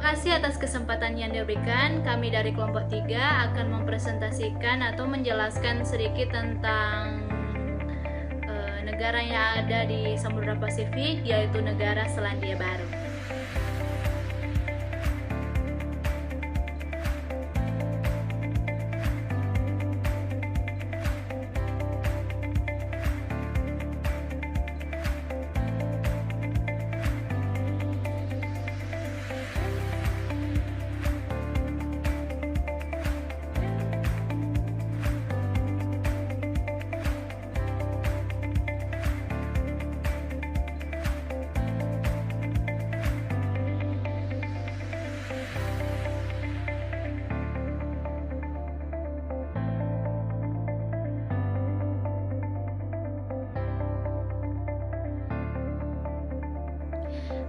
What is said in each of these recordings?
kasih atas kesempatan yang diberikan. Kami dari kelompok 3 akan mempresentasikan atau menjelaskan sedikit tentang negara yang ada di Samudra Pasifik, yaitu negara Selandia Baru.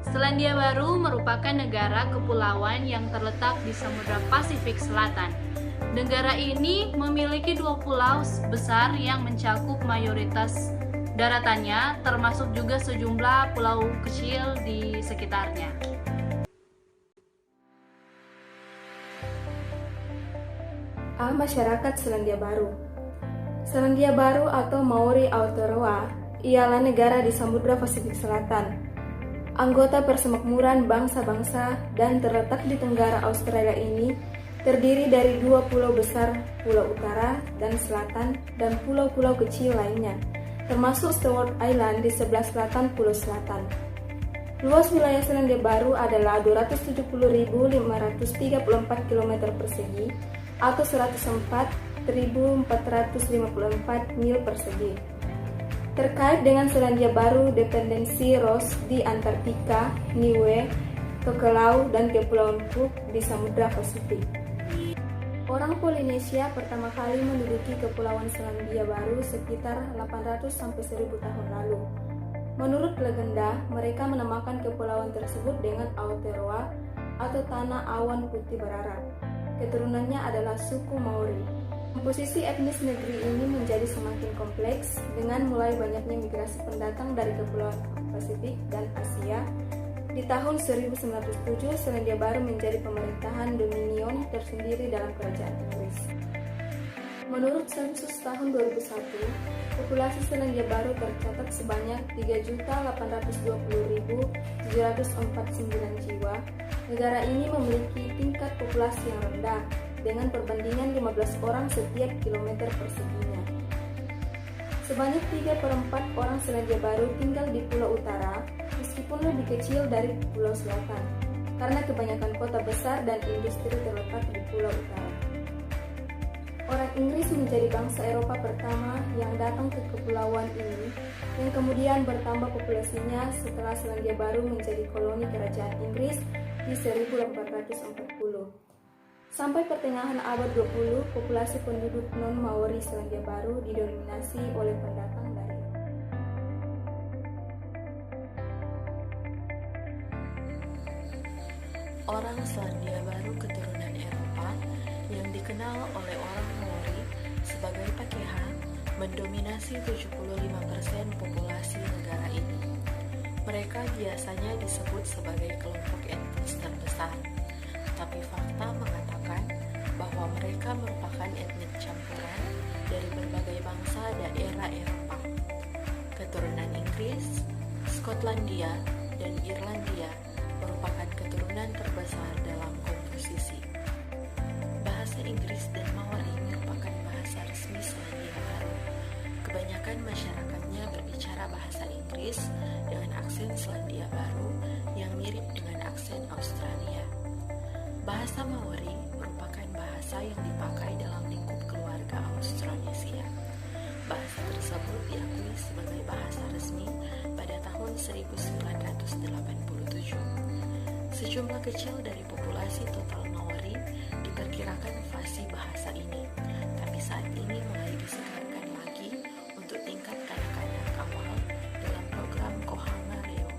Selandia Baru merupakan negara kepulauan yang terletak di Samudra Pasifik Selatan. Negara ini memiliki 2 pulau besar yang mencakup mayoritas daratannya, termasuk juga sejumlah pulau kecil di sekitarnya. Masyarakat Selandia Baru. Selandia Baru atau Maori Aotearoa ialah negara di Samudra Pasifik Selatan. Anggota persemakmuran bangsa-bangsa dan terletak di tenggara Australia ini terdiri dari 2 pulau besar, Pulau Utara dan Selatan, dan pulau-pulau kecil lainnya, termasuk Stewart Island di sebelah selatan Pulau Selatan. Luas wilayah Selandia Baru adalah 270.534 km persegi atau 104.454 mil persegi. Terkait dengan Selandia Baru, dependensi Ross di Antartika, Niue, Tokelau, dan Kepulauan Cook di Samudra Pasifik. Orang Polinesia pertama kali menduduki Kepulauan Selandia Baru sekitar 800-1000 tahun lalu. Menurut legenda, mereka menamakan kepulauan tersebut dengan Aotearoa atau Tanah Awan Putih Berarang. Keturunannya adalah suku Maori. Komposisi etnis negeri ini menjadi semakin kompleks dengan mulai banyaknya migrasi pendatang dari Kepulauan Pasifik dan Asia. Di tahun 1907, Selandia Baru menjadi pemerintahan dominion tersendiri dalam kerajaan Inggris. Menurut sensus tahun 2001, populasi Selandia Baru tercatat sebanyak 3.820.749 jiwa. Negara ini memiliki tingkat populasi yang rendah, dengan perbandingan 15 orang setiap kilometer perseginya. Sebanyak 3/4 orang Selandia Baru tinggal di Pulau Utara, meskipun lebih kecil dari Pulau Selatan, karena kebanyakan kota besar dan industri terletak di Pulau Utara. Orang Inggris menjadi bangsa Eropa pertama yang datang ke kepulauan ini, yang kemudian bertambah populasinya setelah Selandia Baru menjadi koloni kerajaan Inggris di 1840. Sampai pertengahan abad 20, populasi penduduk non-Maori Selandia Baru didominasi oleh pendatang dari orang Selandia Baru keturunan Eropa yang dikenal oleh orang Maori sebagai Pakeha mendominasi 75% populasi negara ini. Mereka biasanya disebut sebagai kelompok etnis terbesar, tapi fakta mengatakan bahwa mereka merupakan etnik campuran dari berbagai bangsa daerah Eropa. Keturunan Inggris, Skotlandia, dan Irlandia merupakan keturunan terbesar dalam komposisi. Bahasa Inggris dan Maori merupakan bahasa resmi Selandia Baru. Kebanyakan masyarakatnya berbicara bahasa Inggris dengan aksen Selandia Baru yang mirip dengan aksen Australia. Bahasa Maori merupakan bahasa yang dipakai dalam lingkup keluarga Austronesia. Bahasa tersebut diakui sebagai bahasa resmi pada tahun 1987. Sejumlah kecil dari populasi total Maori diperkirakan fasih bahasa ini, tapi saat ini mulai disegarkan lagi untuk tingkat kanak-kanak awal dalam program Kohanga Reo.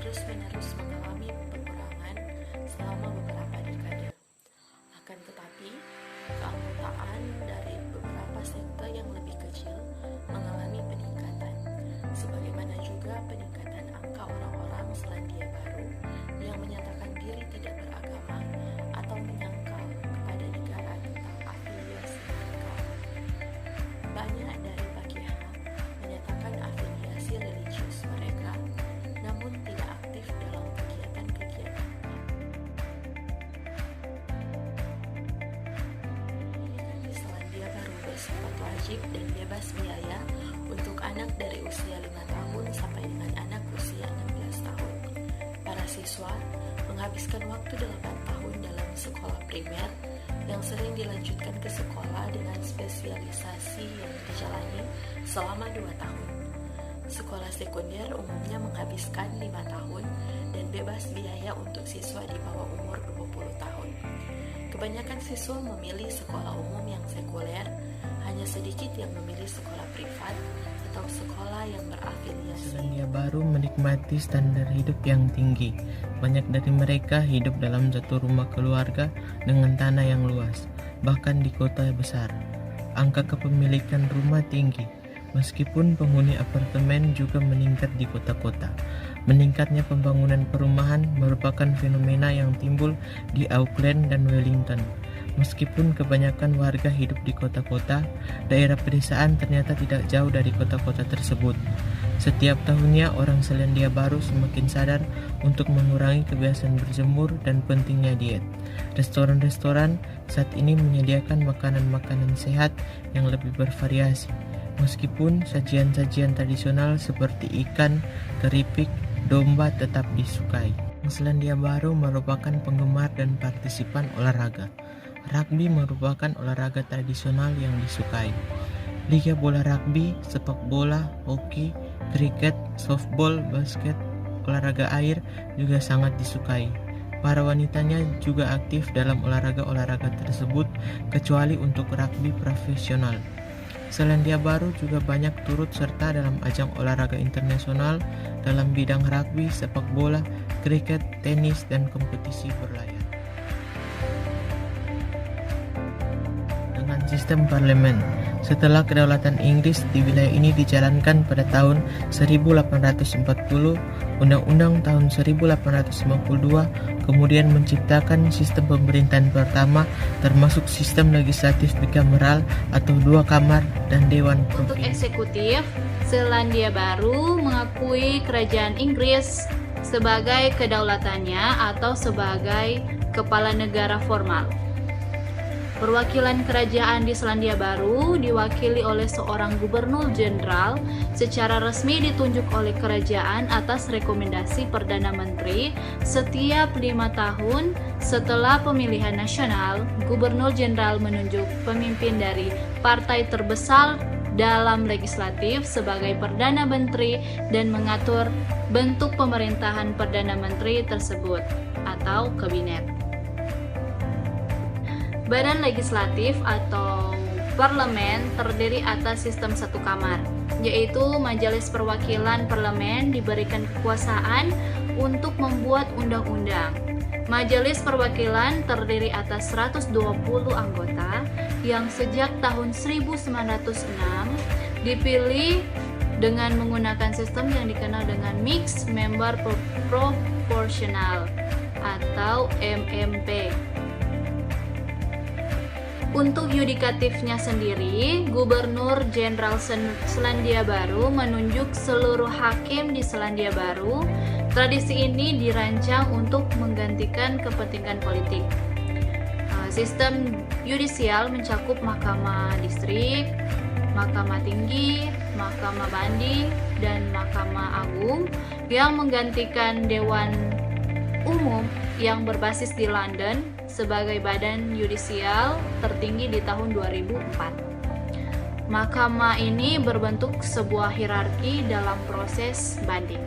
terus-menerus mengalami pengurangan selama beberapa dekade. Akan tetapi, keanggotaan dari beberapa sekte yang lebih kecil mengalami peningkatan, sebagaimana juga peningkatan angka orang-orang Selandia Baru yang menyatakan diri tidak beragama atau menyangkal kepada negara tentang afiliasi mereka. Banyak dari PKH menyatakan afiliasi religius mereka, namun tidak aktif dalam kegiatan-kegiatan. Pendidikan di Selandia Baru bersifat wajib dan bebas biaya untuk anak dari usia 5 tahun sampai dengan anak usia 16 tahun. Para siswa menghabiskan waktu 8 tahun dalam sekolah primer yang sering dilanjutkan ke sekolah dengan spesialisasi yang dijalani selama 2 tahun. Sekolah sekunder umumnya menghabiskan 5 tahun dan bebas biaya untuk siswa di bawah umur 20 tahun. Kebanyakan siswa memilih sekolah umum yang sekuler, hanya sedikit yang memilih sekolah privat atau sekolah yang berafiliasi. Selandia Baru menikmati standar hidup yang tinggi. Banyak dari mereka hidup dalam satu rumah keluarga dengan tanah yang luas, bahkan di kota besar. Angka kepemilikan rumah tinggi, meskipun penghuni apartemen juga meningkat di kota-kota. Meningkatnya pembangunan perumahan merupakan fenomena yang timbul di Auckland dan Wellington. Meskipun kebanyakan warga hidup di kota-kota, daerah pedesaan ternyata tidak jauh dari kota-kota tersebut. Setiap tahunnya orang Selandia Baru semakin sadar untuk mengurangi kebiasaan berjemur dan pentingnya diet. Restoran-restoran saat ini menyediakan makanan-makanan sehat yang lebih bervariasi. Meskipun sajian-sajian tradisional seperti ikan, keripik, domba tetap disukai. Selandia Baru merupakan penggemar dan partisipan olahraga. Rugby merupakan olahraga tradisional yang disukai. Liga bola rugby, sepak bola, hoki, kriket, softball, basket, olahraga air juga sangat disukai. Para wanitanya juga aktif dalam olahraga-olahraga tersebut, kecuali untuk rugby profesional. Selandia Baru juga banyak turut serta dalam ajang olahraga internasional dalam bidang rugby, sepak bola, kriket, tenis, dan kompetisi berlayar. Dengan sistem parlemen, setelah kedaulatan Inggris di wilayah ini dijalankan pada tahun 1840, Undang-Undang tahun 1852 kemudian menciptakan sistem pemerintahan pertama, termasuk sistem legislatif bikameral atau 2 kamar dan dewan provinsi. Untuk eksekutif, Selandia Baru mengakui kerajaan Inggris sebagai kedaulatannya atau sebagai kepala negara formal. Perwakilan kerajaan di Selandia Baru diwakili oleh seorang gubernur jenderal secara resmi ditunjuk oleh kerajaan atas rekomendasi Perdana Menteri setiap 5 tahun setelah pemilihan nasional. Gubernur jenderal menunjuk pemimpin dari partai terbesar dalam legislatif sebagai Perdana Menteri dan mengatur bentuk pemerintahan Perdana Menteri tersebut atau kabinet. Badan legislatif atau parlemen terdiri atas sistem satu kamar, yaitu Majelis Perwakilan Parlemen diberikan kekuasaan untuk membuat undang-undang. Majelis Perwakilan terdiri atas 120 anggota yang sejak tahun 1906 dipilih dengan menggunakan sistem yang dikenal dengan Mixed Member Proportional atau MMP. Untuk yudikatifnya sendiri, Gubernur Jenderal Selandia Baru menunjuk seluruh hakim di Selandia Baru. Tradisi ini dirancang untuk menggantikan kepentingan politik. Sistem yudisial mencakup Mahkamah Distrik, Mahkamah Tinggi, Mahkamah Banding, dan Mahkamah Agung yang menggantikan Dewan Umum yang berbasis di London sebagai badan yudisial tertinggi di tahun 2004. Mahkamah ini berbentuk sebuah hierarki dalam proses banding.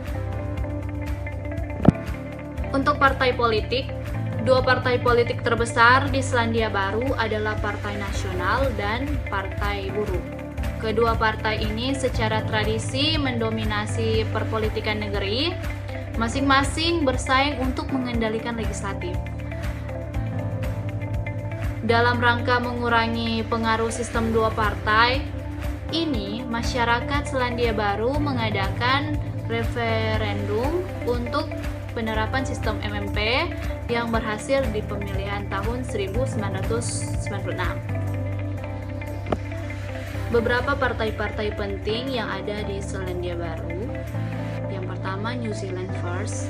Untuk partai politik, 2 partai politik terbesar di Selandia Baru adalah Partai Nasional dan Partai Buruh. Kedua partai ini secara tradisi mendominasi perpolitikan negeri. Masing-masing bersaing untuk mengendalikan legislatif. Dalam rangka mengurangi pengaruh sistem dua partai, ini masyarakat Selandia Baru mengadakan referendum untuk penerapan sistem MMP yang berhasil di pemilihan tahun 1996. Beberapa partai-partai penting yang ada di Selandia Baru. Yang pertama New Zealand First,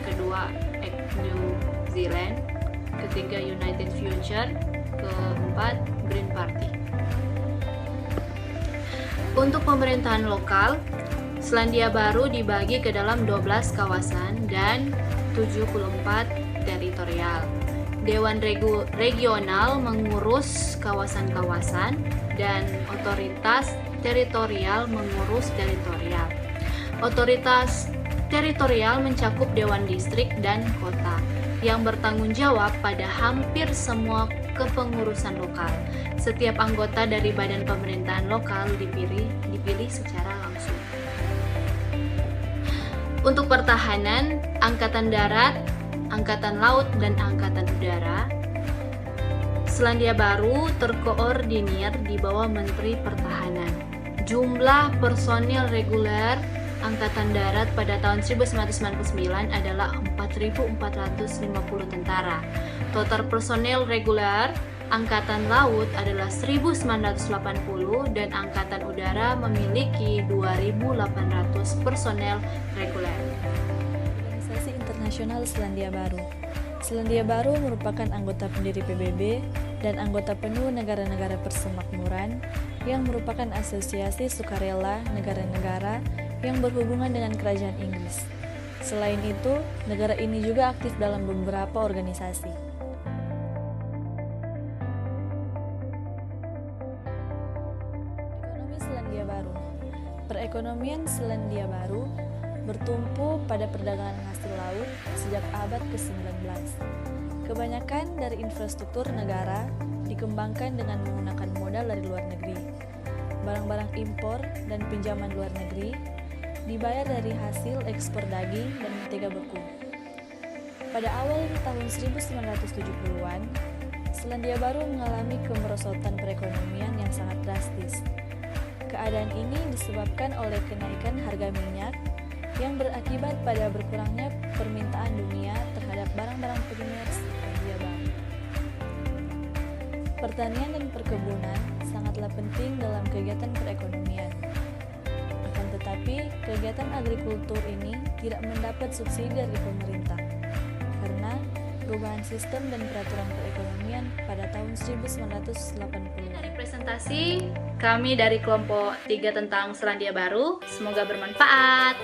kedua New Zealand, ketiga United Future, keempat Green Party. Untuk pemerintahan lokal, Selandia Baru dibagi ke dalam 12 kawasan dan 74 teritorial. Dewan regional mengurus kawasan-kawasan dan otoritas teritorial mengurus teritorial. Otoritas teritorial mencakup dewan distrik dan kota yang bertanggung jawab pada hampir semua kepengurusan lokal. Setiap anggota dari badan pemerintahan lokal dipilih secara langsung. Untuk pertahanan, Angkatan Darat, Angkatan Laut, dan Angkatan Udara, Selandia Baru terkoordinir di bawah Menteri Pertahanan. Jumlah personil reguler Angkatan Darat pada tahun 1999 adalah 4.450 tentara. Total personil reguler Angkatan Laut adalah 1.980 dan Angkatan Udara memiliki 2.800 personel reguler. Organisasi Internasional Selandia Baru. Selandia Baru merupakan anggota pendiri PBB dan anggota penuh negara-negara persemakmuran yang merupakan asosiasi sukarela negara-negara yang berhubungan dengan kerajaan Inggris. Selain itu, negara ini juga aktif dalam beberapa organisasi. Ekonomi Selandia Baru. Perekonomian Selandia Baru bertumpu pada perdagangan hasil laut sejak abad ke-19. Kebanyakan dari infrastruktur negara dikembangkan dengan menggunakan modal dari luar negeri. Barang-barang impor dan pinjaman luar negeri dibayar dari hasil ekspor daging dan mentega beku. Pada awal tahun 1970-an, Selandia Baru mengalami kemerosotan perekonomian yang sangat drastis. Keadaan ini disebabkan oleh kenaikan harga minyak yang berakibat pada berkurangnya permintaan dunia terhadap barang-barang primer Selandia Baru. Pertanian dan perkebunan sangatlah penting dalam kegiatan perekonomian. Akan tetapi, kegiatan agrikultur ini tidak mendapat subsidi dari pemerintah karena perubahan sistem dan peraturan perekonomian pada tahun 1980. Dari presentasi kami dari kelompok 3 tentang Selandia Baru, semoga bermanfaat.